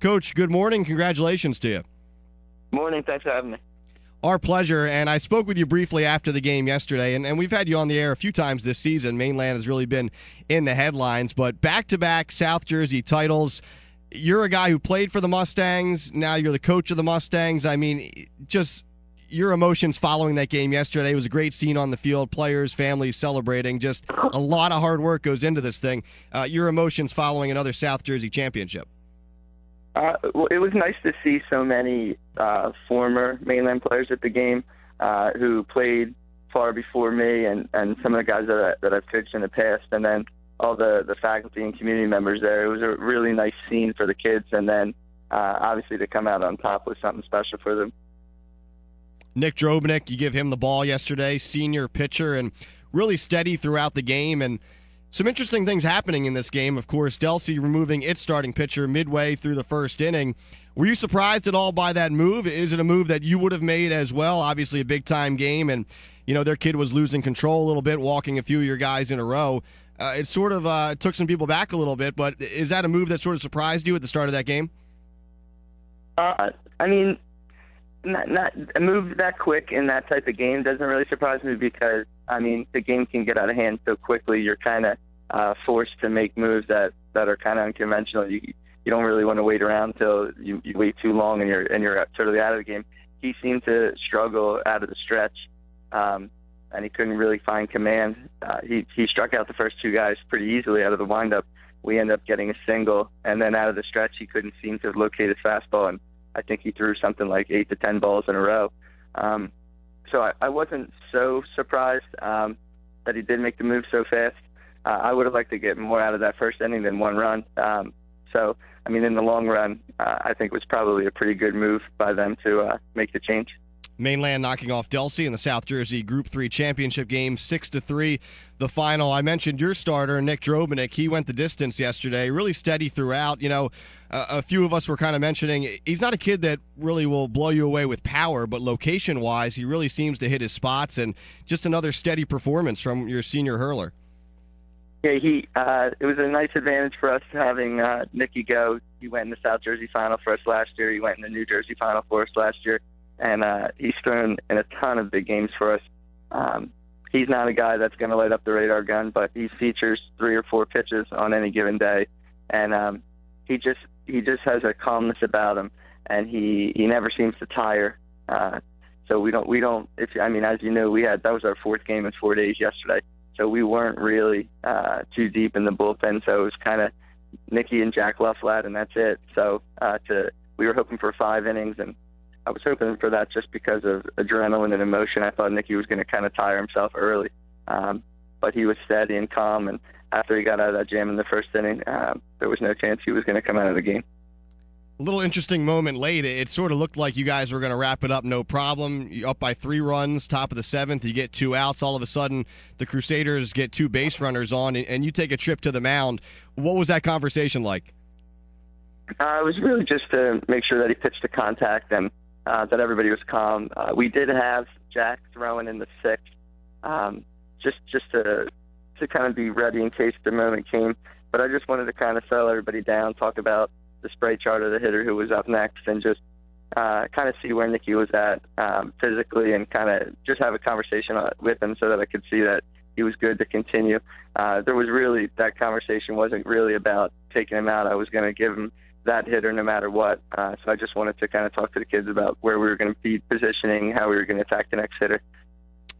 Coach, good morning. Congratulations to you. Morning. Thanks for having me. Our pleasure, and I spoke with you briefly after the game yesterday, and we've had you on the air a few times this season. Mainland has really been in the headlines, but back-to-back South Jersey titles. You're a guy who played for the Mustangs. Now you're the coach of the Mustangs. I mean, just your emotions following that game yesterday. It was a great scene on the field, players, families celebrating. Just a lot of hard work goes into this thing. Your emotions following another South Jersey championship. Well, it was nice to see so many former Mainland players at the game who played far before me, and some of the guys that I've coached in the past, and then all the faculty and community members there. It was a really nice scene for the kids, and then obviously to come out on top was something special for them. Nick Drobnik, you give him the ball yesterday, senior pitcher, and really steady throughout the game, and some interesting things happening in this game. Of course, Delsea removing its starting pitcher midway through the first inning. Were you surprised at all by that move? Is it a move that you would have made as well? Obviously a big-time game, and their kid was losing control a little bit, walking a few of your guys in a row. It sort of took some people back a little bit, but is that a move that sort of surprised you at the start of that game? I mean, not a move that quick in that type of game doesn't really surprise me because, the game can get out of hand so quickly. You're kind of forced to make moves that are kind of unconventional. You don't really want to wait around until you wait too long and you're totally out of the game. He seemed to struggle out of the stretch, and he couldn't really find command. He struck out the first two guys pretty easily out of the windup. We ended up getting a single, and then out of the stretch, he couldn't seem to locate his fastball, and I think he threw something like 8 to 10 balls in a row. So I wasn't so surprised that he did make the move so fast. I would have liked to get more out of that first inning than one run. In the long run, I think it was probably a pretty good move by them to make the change. Mainland knocking off Delsea in the South Jersey Group 3 championship game, 6-3, the final. I mentioned your starter, Nick Drobnik. He went the distance yesterday, really steady throughout. A few of us were kind of mentioning he's not a kid that really will blow you away with power, but location-wise, he really seems to hit his spots, and just another steady performance from your senior hurler. Yeah, it was a nice advantage for us having Nicky go. He went in the South Jersey final for us last year. He went in the New Jersey final for us last year. And he's thrown in a ton of big games for us. He's not a guy that's going to light up the radar gun, but he features 3 or 4 pitches on any given day, and he just has a calmness about him, and he never seems to tire. So we don't. As you know, that was our 4th game in 4 days yesterday, so we weren't really too deep in the bullpen. So it was kind of Nicky and Jack Lufflat, and that's it. So we were hoping for 5 innings, and I was hoping for that just because of adrenaline and emotion. I thought Nicky was going to kind of tire himself early, but he was steady and calm. And after he got out of that jam in the first inning, there was no chance he was going to come out of the game. A little interesting moment late. It sort of looked like you guys were going to wrap it up no problem. You're up by 3 runs, top of the 7th. You get 2 outs. All of a sudden, the Crusaders get 2 base runners on, and you take a trip to the mound. What was that conversation like? It was really just to make sure that he pitched to contact and that everybody was calm. We did have Jack throwing in the 6th, just to kind of be ready in case the moment came. But I just wanted to kind of settle everybody down, talk about the spray chart of the hitter who was up next, and just kind of see where Nicky was at physically, and kind of just have a conversation with him so that I could see that he was good to continue. That conversation wasn't really about taking him out. I was going to give him that hitter no matter what. So I just wanted to kind of talk to the kids about where we were going to be positioning, how we were going to attack the next hitter.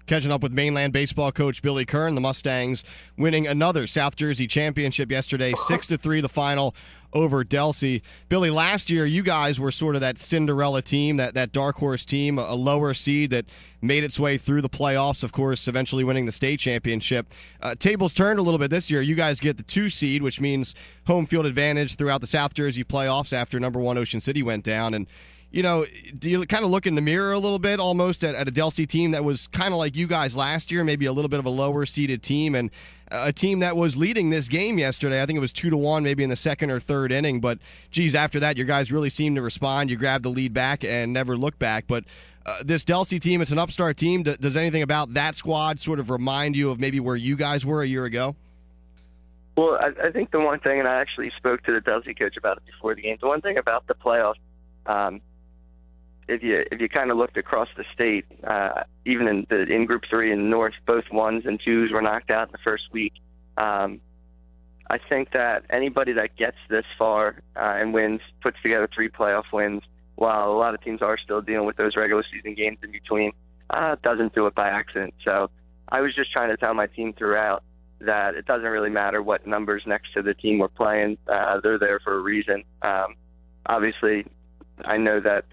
Catching up with Mainland baseball coach Billy Kern, the Mustangs winning another South Jersey championship yesterday, 6-3 the final over Delsea. Billy, last year you guys were sort of that Cinderella team, that dark horse team, a lower seed that made its way through the playoffs, of course, eventually winning the state championship. Tables turned a little bit this year. You guys get the 2 seed, which means home field advantage throughout the South Jersey playoffs after number 1 Ocean City went down. And do you kind of look in the mirror a little bit almost at a Delsea team that was kind of like you guys last year, maybe a little bit of a lower-seeded team, and a team that was leading this game yesterday? I think it was 2-1 maybe in the 2nd or 3rd inning, but, geez, after that, your guys really seemed to respond. You grabbed the lead back and never looked back. But this Delsea team, it's an upstart team. Does anything about that squad sort of remind you of maybe where you guys were a year ago? Well, I think the one thing, and I actually spoke to the Delsey coach about it before the game, the one thing about the playoffs, if you kind of looked across the state, even in Group 3 in the North, both 1s and 2s were knocked out in the first week. I think that anybody that gets this far and wins, puts together 3 playoff wins, while a lot of teams are still dealing with those regular season games in between, doesn't do it by accident. So I was just trying to tell my team throughout that it doesn't really matter what numbers next to the team we're playing. They're there for a reason. Obviously, I know that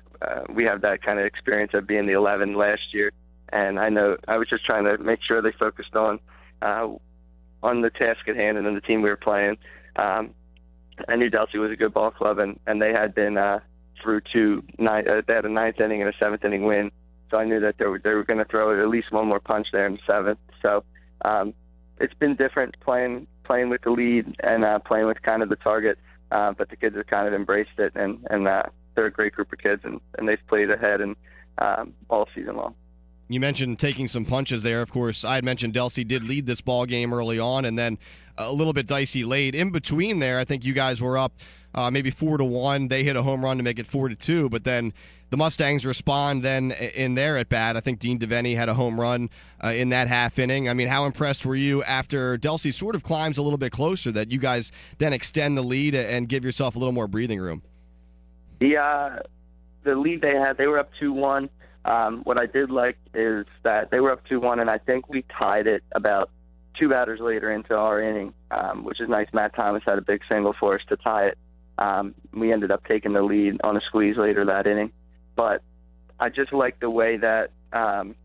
we have that kind of experience of being the 11 last year, and I know I was just trying to make sure they focused on the task at hand and on the team we were playing. I knew Delsey was a good ball club, and they had been through they had a 9th inning and a 7th inning win, so I knew that they were going to throw at least one more punch there in the 7th. So it's been different playing with the lead and playing with kind of the target, but the kids have kind of embraced it, and they're a great group of kids, and they've played ahead and all season long. You mentioned taking some punches there. Of course, I had mentioned Delsey did lead this ball game early on, and then a little bit dicey late. In between there, I think you guys were up maybe 4-1. They hit a home run to make it 4-2, but then the Mustangs respond then in their at bat. I think Dean DeVenny had a home run in that half inning. I mean, how impressed were you after Delsey sort of climbs a little bit closer that you guys then extend the lead and give yourself a little more breathing room? The lead they had, they were up 2-1. What I did like is that they were up 2-1, and I think we tied it about 2 batters later into our inning, which is nice. Matt Thomas had a big single for us to tie it. We ended up taking the lead on a squeeze later that inning. But I just like the way that I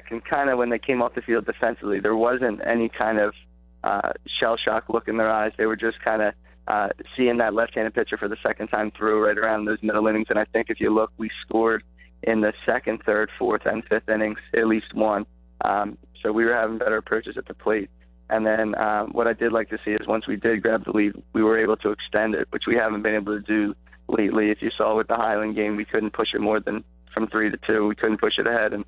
can kind of, when they came off the field defensively, there wasn't any kind of shell-shock look in their eyes. They were just kind of seeing that left-handed pitcher for the second time through right around those middle innings. And I think if you look, we scored in the 2nd, 3rd, 4th, and 5th innings, at least one. So we were having better approaches at the plate. And then what I did like to see is once we did grab the lead, we were able to extend it, which we haven't been able to do lately. If you saw with the Highland game, we couldn't push it more than from 3-2. We couldn't push it ahead. And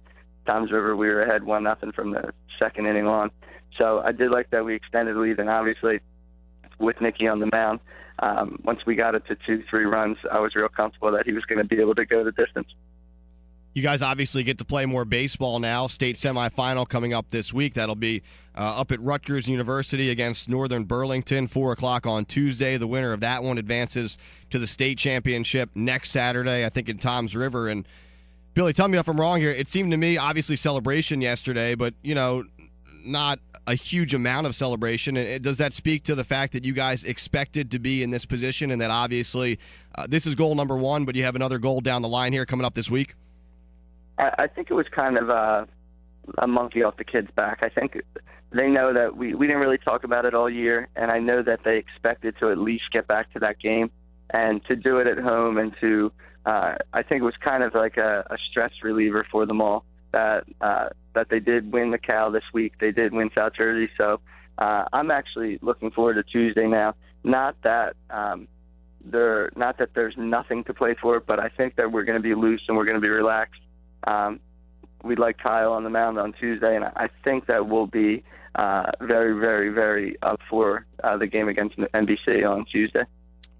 Toms River, we were ahead 1-0 from the 2nd inning on. So I did like that we extended the lead, and obviously with Nicky on the mound, once we got it to 2-3 runs, I was real comfortable that he was going to be able to go the distance. You guys obviously get to play more baseball now. State semifinal coming up this week. That'll be up at Rutgers University against Northern Burlington, 4 o'clock on Tuesday. The winner of that one advances to the state championship next Saturday, I think, in Toms River. And Billy, tell me if I'm wrong here. It seemed to me, obviously, celebration yesterday, but, not a huge amount of celebration. Does that speak to the fact that you guys expected to be in this position and that obviously this is goal number 1, but you have another goal down the line here coming up this week? I think it was kind of a monkey off the kids' back. I think they know that we didn't really talk about it all year, and I know that they expected to at least get back to that game and to do it at home, and to I think it was kind of like a stress reliever for them all that they did win the Cal this week. They did win South Jersey, so I'm actually looking forward to Tuesday now. Not that there's nothing to play for, but I think that we're going to be loose and we're going to be relaxed. We'd like Kyle on the mound on Tuesday, and I think that we'll be very, very, very up for the game against NBC on Tuesday.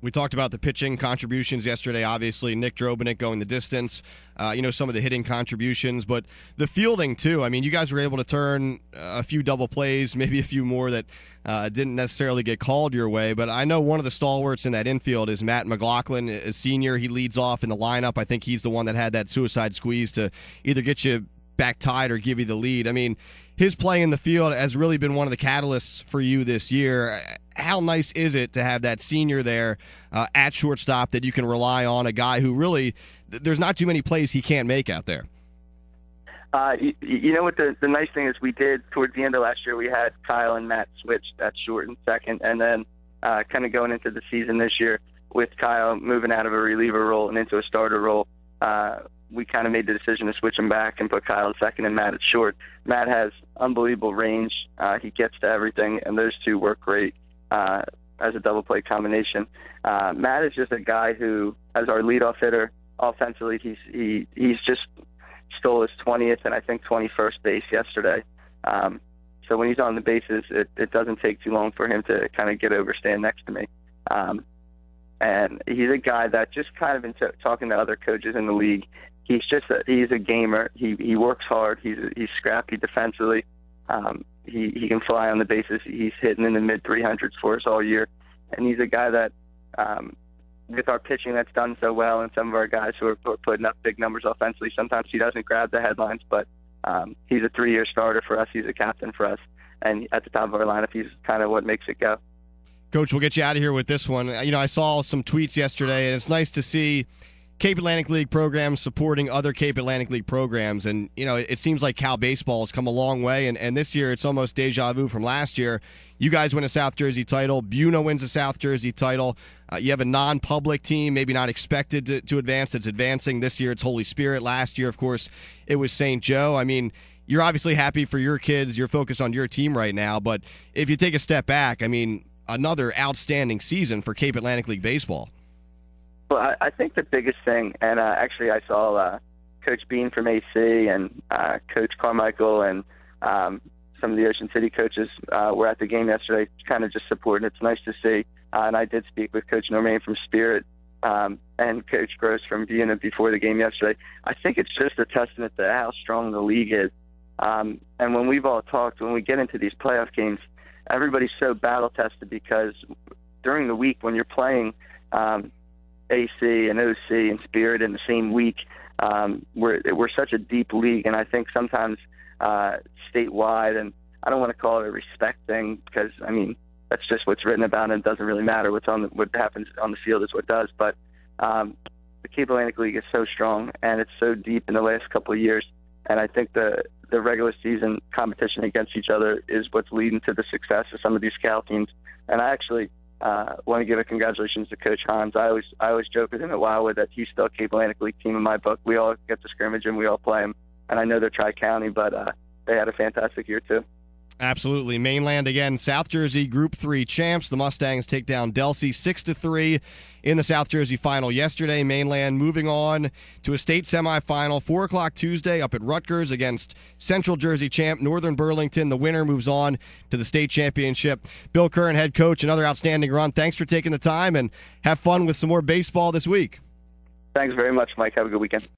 We talked about the pitching contributions yesterday, obviously. Nick Drobinick going the distance, some of the hitting contributions, but the fielding, too. I mean, you guys were able to turn a few double plays, maybe a few more that didn't necessarily get called your way, but I know one of the stalwarts in that infield is Matt McLaughlin, a senior. He leads off in the lineup. I think he's the one that had that suicide squeeze to either get you back tied or give you the lead. I mean, his play in the field has really been one of the catalysts for you this year. How nice is it to have that senior there at shortstop that you can rely on, a guy who really, there's not too many plays he can't make out there? You know what the nice thing is, we did towards the end of last year, we had Kyle and Matt switched at short and second, and then kind of going into the season this year with Kyle moving out of a reliever role and into a starter role, we kind of made the decision to switch him back and put Kyle at second and Matt at short. Matt has unbelievable range. He gets to everything, and those two work great as a double play combination. Matt is just a guy who, as our leadoff hitter, offensively, he's just stole his 20th and I think 21st base yesterday. So when he's on the bases, it doesn't take too long for him to kind of get over, stand next to me. And he's a guy that just kind of, in talking to other coaches in the league, he's a gamer. He works hard. He's scrappy defensively. He can fly on the bases. He's hitting in the mid 300s for us all year. And he's a guy that, with our pitching that's done so well, and some of our guys who are putting up big numbers offensively, sometimes he doesn't grab the headlines, but he's a 3-year starter for us. He's a captain for us. And at the top of our lineup, he's kind of what makes it go. Coach, we'll get you out of here with this one. I saw some tweets yesterday, and it's nice to see Cape Atlantic League programs supporting other Cape Atlantic League programs. And, it seems like Cal baseball has come a long way. And this year, it's almost deja vu from last year. You guys win a South Jersey title. Buna wins a South Jersey title. You have a non-public team, maybe not expected to advance. It's advancing. This year, it's Holy Spirit. Last year, of course, it was St. Joe. I mean, you're obviously happy for your kids. You're focused on your team right now. But if you take a step back, another outstanding season for Cape Atlantic League baseball. Well, I think the biggest thing, and actually I saw Coach Bean from AC and Coach Carmichael and some of the Ocean City coaches were at the game yesterday, kind of just supporting. It's nice to see. And I did speak with Coach Normain from Spirit and Coach Gross from Vienna before the game yesterday. I think it's just a testament to how strong the league is. And when we've all talked, when we get into these playoff games, everybody's so battle-tested because during the week when you're playing AC and OC and Spirit in the same week, we're such a deep league, and I think sometimes statewide, and I don't want to call it a respect thing because, that's just what's written about, and it doesn't really matter what happens on the field is what does. But the Cape Atlantic League is so strong, and it's so deep in the last couple of years, and I think the regular season competition against each other is what's leading to the success of some of these Cal teams. And I actually want to give a congratulations to Coach Hans. I always joke with him at Wildwood that he's still a Cape Atlantic League team in my book. We all get to scrimmage and we all play him. And I know they're Tri-County, but they had a fantastic year too. Absolutely. Mainland again, South Jersey Group 3 champs. The Mustangs take down Delsey 6-3 in the South Jersey final yesterday. Mainland moving on to a state semifinal, 4 o'clock Tuesday up at Rutgers against Central Jersey champ Northern Burlington. The winner moves on to the state championship. Bill Kern, head coach, another outstanding run. Thanks for taking the time, and have fun with some more baseball this week. Thanks very much, Mike. Have a good weekend.